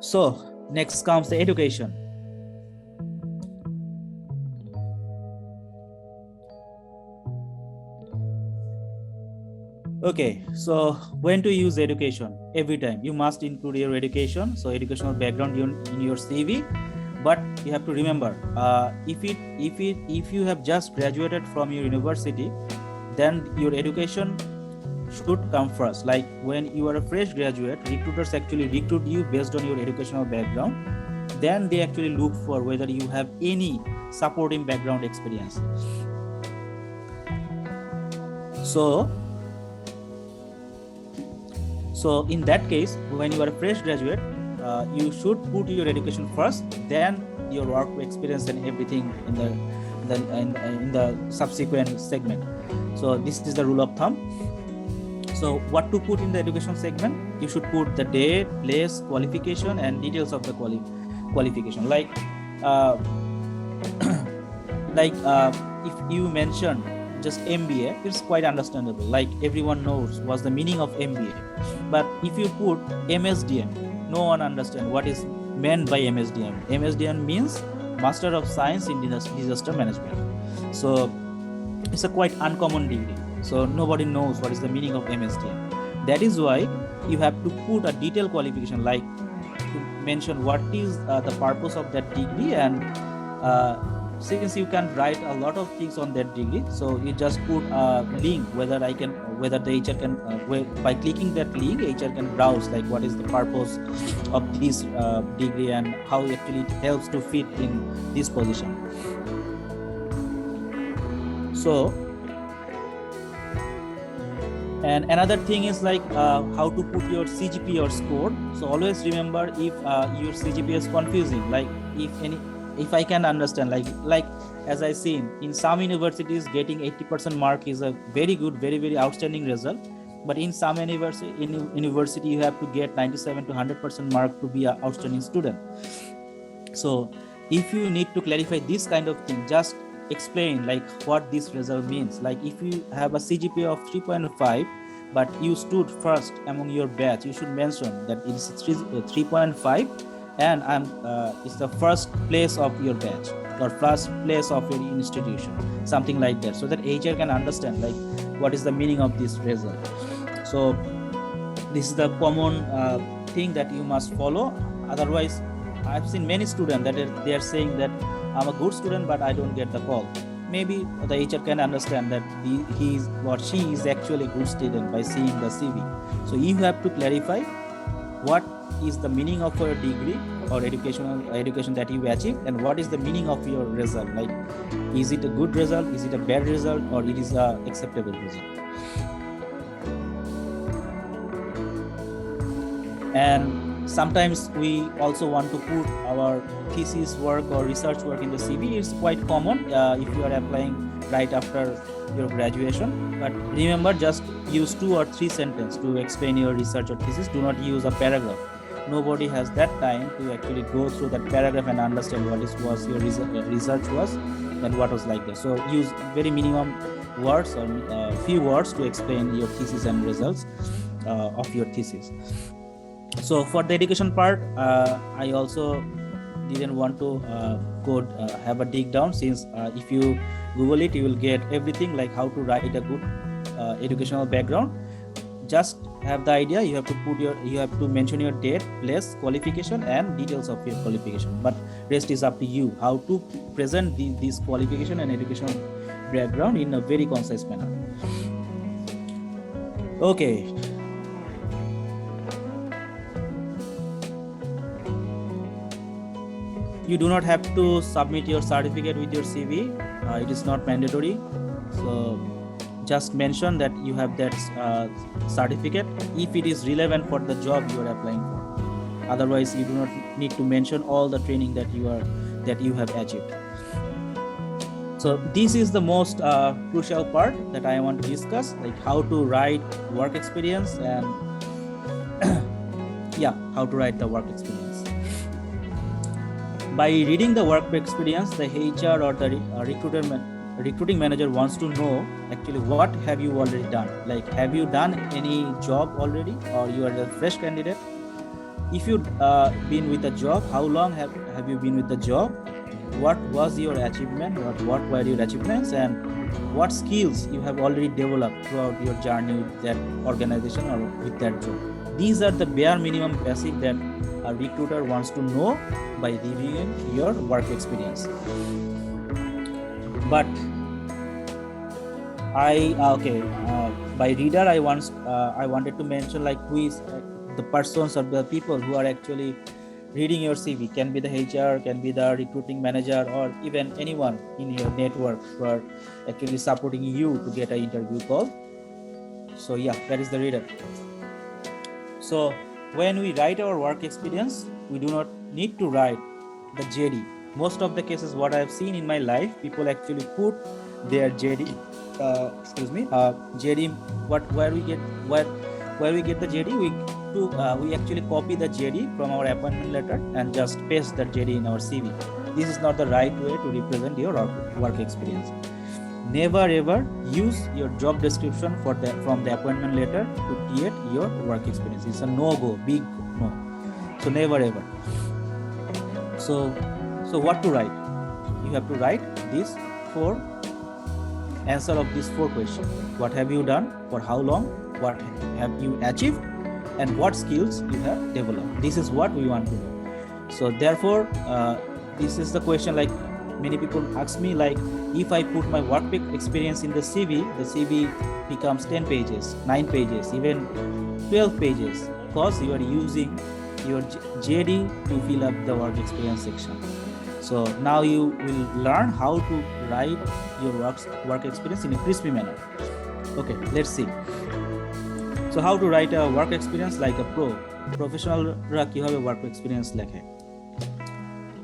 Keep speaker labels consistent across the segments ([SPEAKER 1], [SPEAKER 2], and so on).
[SPEAKER 1] So next comes the education. Okay, so when to use education? Every time you must include your education, so educational background in your CV. But you have to remember, if you have just graduated from your university, then your education should come first. Like when you are a fresh graduate, recruiters actually recruit you based on your educational background. Then they actually look for whether you have any supporting background experience. So in that case, when you are a fresh graduate, you should put your education first, then your work experience and everything in the subsequent segment. So this is the rule of thumb. So what to put in the education segment? You should put the date, place, qualification, and details of the qualification. Like if you mention just MBA, it's quite understandable. Like everyone knows what's the meaning of MBA. But if you put MSDM, no one understands what is meant by MSDM. MSDM means Master of Science in Disaster Management. So it's a quite uncommon degree. So nobody knows what is the meaning of MSDM. That is why you have to put a detailed qualification, like to mention what is the purpose of that degree, and since you can write a lot of things on that degree, so you just put a link whether the HR can by clicking that link, HR can browse like what is the purpose of this degree and how actually it helps to fit in this position. So, and another thing is like how to put your CGPA or score. So always remember, if your CGPA is confusing, like if I can understand, like as I seen in some universities, getting 80% mark is a very good, very outstanding result. But in some university you have to get 97 to 100% mark to be an outstanding student. So if you need to clarify this kind of thing, just explain like what this result means. Like if you have a CGPA of 3.5 but you stood first among your batch, you should mention that it is 3.5 and it's the first place of your batch or first place of your institution, something like that, so that HR can understand like what is the meaning of this result. So this is the common thing that you must follow. Otherwise, I've seen many students that they are saying that I'm a good student but I don't get the call. Maybe the HR can understand that he is or she is actually a good student by seeing the CV. So you have to clarify what is the meaning of your degree or education that you achieve, and what is the meaning of your result. Like, is it a good result, is it a bad result, or it is a acceptable result? And sometimes we also want to put our thesis work or research work in the CV. It's quite common if you are applying right after your graduation. But remember, just use 2 or 3 sentences to explain your research or thesis. Do not use a paragraph. Nobody has that time to actually go through that paragraph and understand what was your research was and what was like that. So use very minimum words or few words to explain your thesis and results of your thesis. So for the education part, I also didn't want to have a dig down, since if you Google it, you will get everything like how to write a good educational background. Just have the idea. You have to mention your date, place, qualification, and details of your qualification. But rest is up to you how to present this qualification and educational background in a very concise manner. Okay. You do not have to submit your certificate with your CV. It is not mandatory. So just mention that you have that certificate if it is relevant for the job you are applying for. Otherwise, you do not need to mention all the training that you have achieved. So this is the most crucial part that I want to discuss, like how to write work experience and how to write the work experience. By reading the work experience, the HR or the recruiting manager wants to know actually what have you already done. Like, have you done any job already, or you are a fresh candidate? if you been with a job, how long have you been with the job, what was your achievement, what were your achievements, and what skills you have already developed throughout your journey with that organization or with that job. These are the bare minimum basic that a recruiter wants to know by reviewing your work experience. But by reader I wanted to mention like who is the persons or the people who are actually reading your CV. Can be the HR, can be the recruiting manager, or even anyone in your network who are actually supporting you to get an interview call. So yeah, that is the reader. So when we write our work experience, we do not need to write the JD. Most of the cases what I have seen in my life, people actually put their JD JD, where we get the JD, we actually copy the JD from our appointment letter and just paste that JD in our CV. This is not the right way to represent your work experience. Never ever use your job description from the appointment letter to create your work experience. It's a no-go, big no. So never ever. So what to write? You have to write these four answer of these four questions. What have you done? For how long? What have you achieved? And what skills you have developed? This is what we want to know. So therefore, this is the question, like many people ask me, like if I put my work experience in the CV becomes 10 pages, 9 pages, even 12 pages, because you are using your JD to fill up the work experience section. So now you will learn how to write your work experience in a crispy manner. Okay, let's see. So how to write a work experience like a professional kihobe work experience lekhe.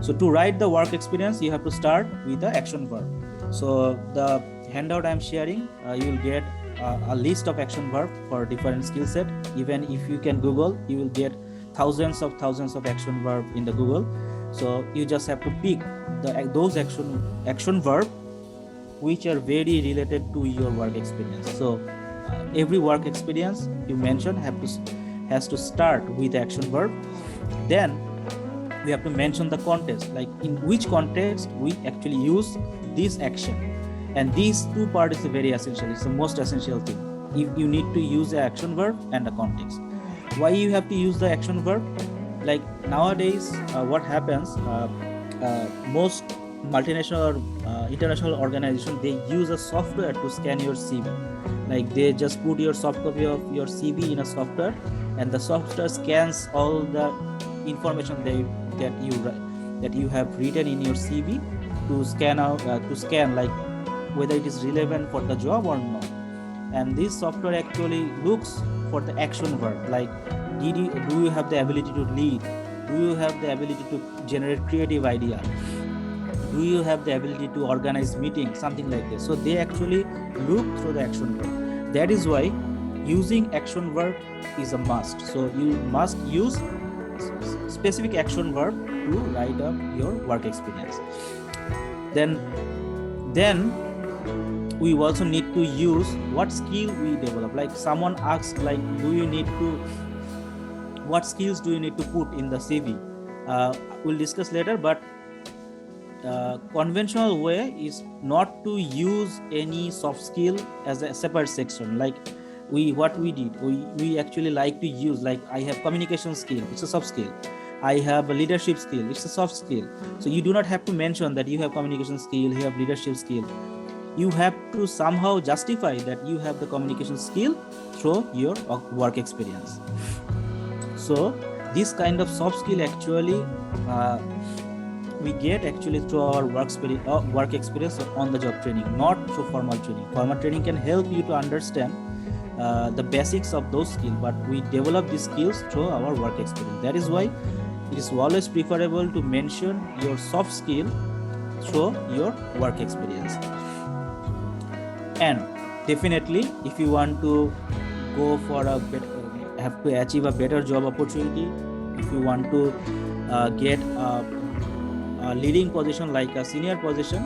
[SPEAKER 1] So to write the work experience, you have to start with the action verb. So the handout I'm sharing, you will get a list of action verb for different skill set. Even if you can Google, you will get thousands of action verb in the Google. So you just have to pick those action verb which are very related to your work experience. So every work experience you mention has to start with action verb. Then we have to mention the context, like in which context we actually use this action. And these two parts is very essential. It's the most essential thing. If you need to use the action verb and the context. Why you have to use the action verb? Like nowadays, what happens, most multinational or international organizations, they use a software to scan your CV. Like they just put your soft copy of your CV in a software, and the software scans all the information that you have written in your CV to scan like whether it is relevant for the job or not. And this software actually looks for the action verb, like do you have the ability to lead? Do you have the ability to generate creative idea? Do you have the ability to organize meetings? Something like this. So they actually look through the action verb. That is why using action verb is a must. So you must use specific action verb to write up your work experience. Then we also need to use what skill we develop. Like someone asks, like, what skills do you need to put in the CV? We'll discuss later, but conventional way is not to use any soft skill as a separate section. Like we actually like to use, like I have communication skill, it's a soft skill. I have a leadership skill, it's a soft skill. So you do not have to mention that you have communication skill, you have leadership skill. You have to somehow justify that you have the communication skill through your work experience. So this kind of soft skill actually we get actually through our work experience on the job training, not through formal training. Formal training can help you to understand the basics of those skills, but we develop these skills through our work experience. That is why it is always preferable to mention your soft skill through your work experience. And definitely, if you want to go for have to achieve a better job opportunity, if you want to get a leading position like a senior position,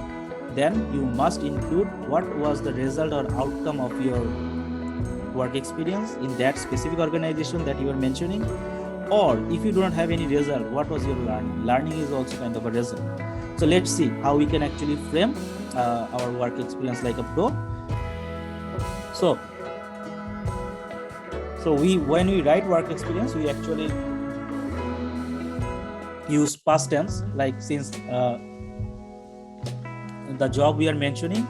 [SPEAKER 1] then you must include what was the result or outcome of your work experience in that specific organization that you are mentioning. Or if you don't have any result, what was your learning? Learning is also kind of a result. So let's see how we can actually frame our work experience like a pro. So when we write work experience, we actually use past tense, like since the job we are mentioning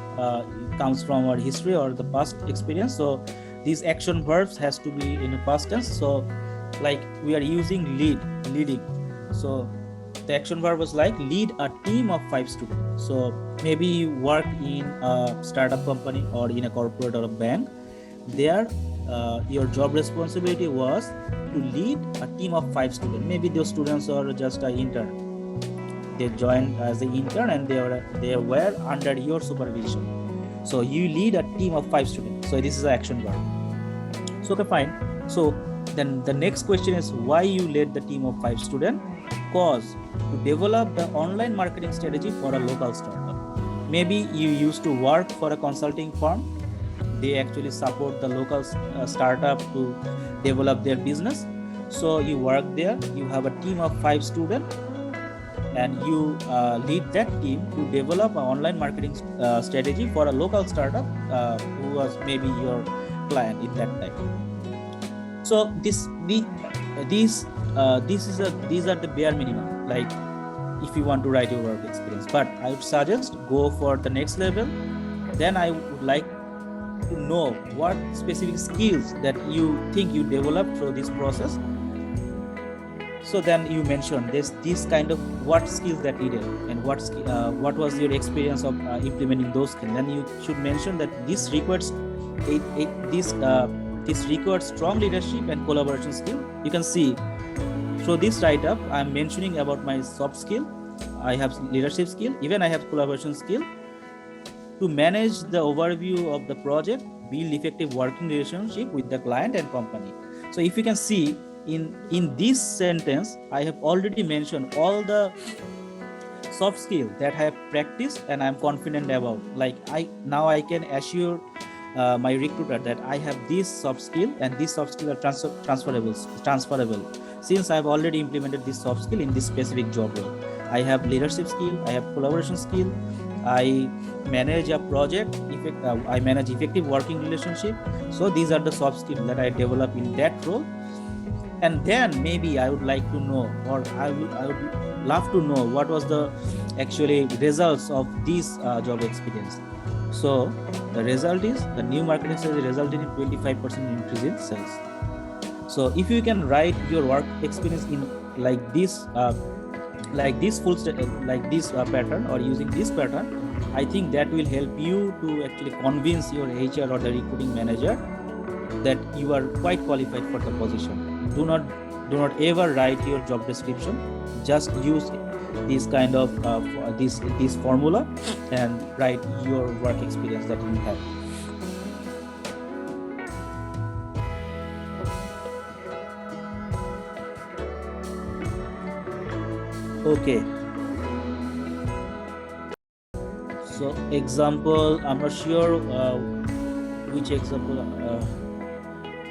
[SPEAKER 1] comes from our history or the past experience. So these action verbs has to be in a past tense. So like we are using leading. So the action verb was like lead a team of 5 students. So maybe you work in a startup company or in a corporate or a bank. There your job responsibility was to lead a team of 5 students. Maybe those students are just an intern. They joined as an intern and they were under your supervision. So you lead a team of 5 students. So this is an action verb. So okay, fine. So then the next question is why you led the team of 5 students? Because to develop the online marketing strategy for a local startup. Maybe you used to work for a consulting firm. They actually support the local startup to develop their business. So you work there, you have a team of 5 students, and you lead that team to develop an online marketing strategy for a local startup who was maybe your client in that time. So these are the bare minimum, like if you want to write your work experience. But I would suggest go for the next level. Then I would like to know what specific skills that you think you developed through this process. So then you mention this kind of what skills that needed and what was your experience of implementing those skills. Then you should mention that this requires strong leadership and collaboration skill. You can see through this write-up, I'm mentioning about my soft skill. I have leadership skill, even I have collaboration skill. To manage the overview of the project, build effective working relationship with the client and company. So if you can see in this sentence, I have already mentioned all the soft skills that I have practiced and I'm confident about. Like I can assure my recruiter that I have this soft skill, and these soft skills are transferable since I've already implemented this soft skill in this specific job role. I have leadership skill, I have collaboration skill, I manage a project, I manage effective working relationship. So these are the soft skills that I develop in that role. And then maybe I would like to know, or I would love to know what was the actually results of this job experience. So the result is the new marketing strategy resulted in 25% increase in sales. So if you can write your work experience in like this pattern or using this pattern, I think that will help you to actually convince your HR or the recruiting manager that you are quite qualified for the position. Do not ever write your job description. Just use this kind of this formula and write your work experience that you have. Okay. So example, I'm not sure which example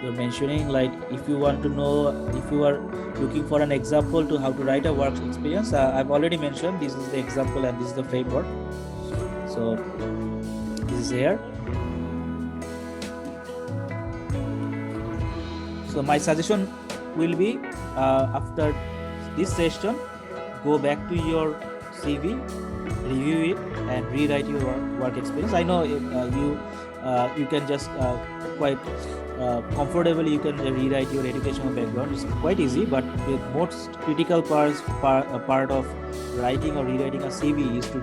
[SPEAKER 1] you're mentioning. Like if you want to know, if you are looking for an example to how to write a work experience, I've already mentioned this is the example and this is the framework. So this is here. So my suggestion will be after this session, go back to your CV, review it and rewrite your work experience. I know you can just quite comfortably you can rewrite your educational background. It's quite easy, but the most critical part of writing or rewriting a CV is to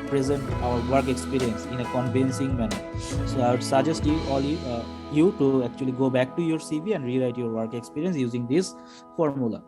[SPEAKER 1] present our work experience in a convincing manner. So I would suggest you to actually go back to your CV and rewrite your work experience using this formula.